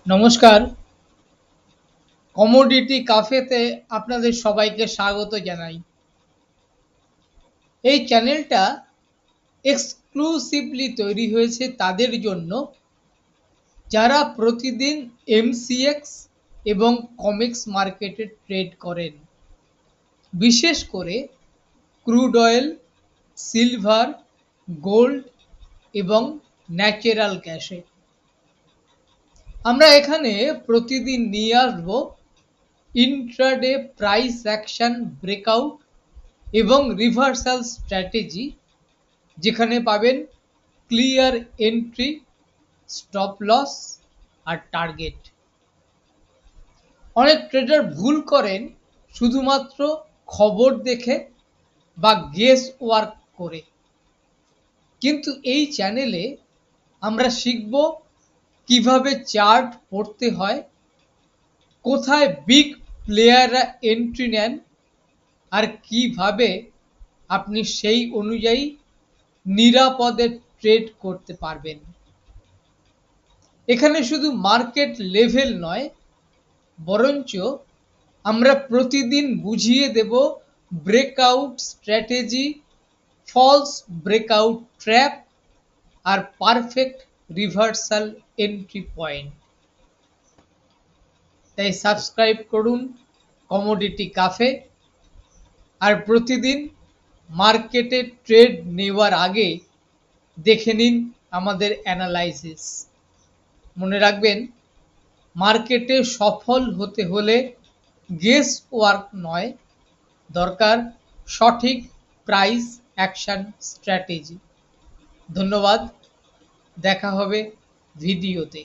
নমস্কার, কমোডিটি কাফেতে আপনাদের সবাইকে স্বাগত জানাই। এই চ্যানেলটা এক্সক্লুসিভলি তৈরি হয়েছে তাদের জন্য যারা প্রতিদিন এমসিএক্স এবং কমিক্স মার্কেটে ট্রেড করেন। বিশেষ করে ক্রুড অয়েল, সিলভার, গোল্ড এবং ন্যাচারাল গ্যাসে। আমরা এখানে প্রতিদিন নিয়ে আসবো ইন্ট্রাডে প্রাইস অ্যাকশন ব্রেকআউট এবং রিভার্সাল স্ট্র্যাটেজি, যেখানে পাবেন ক্লিয়ার এন্ট্রি, স্টপ লস আর টার্গেট। অনেক ট্রেডার ভুল করেন শুধুমাত্র খবর দেখে বা গেস ওয়ার্ক করে, কিন্তু এই চ্যানেলে আমরা শিখব কিভাবে চার্ট পড়তে হয়, কোথায় বিগ প্লেয়াররা এন্ট্রি নেন আর কিভাবে আপনি সেই অনুযায়ী নিরাপদে ট্রেড করতে পারবেন। এখানে শুধু মার্কেট লেভেল নয়, বরঞ্চ আমরা প্রতিদিন বুঝিয়ে দেব breakout strategy, false breakout trap আর পারফেক্ট রিভার্সাল এন্ট্রি পয়েন্ট। তাই সাবস্ক্রাইব করুন কমোডিটি কাফে, আর প্রতিদিন মার্কেটে ট্রেড নেওয়ার আগে দেখে নিন আমাদের অ্যানালাইসিস। মনে রাখবেন, মার্কেটে সফল হতে হলে গেস ওয়ার্ক নয়, দরকার সঠিক প্রাইস অ্যাকশন স্ট্র্যাটেজি। ধন্যবাদ, দেখা হবে ভিডিওতে।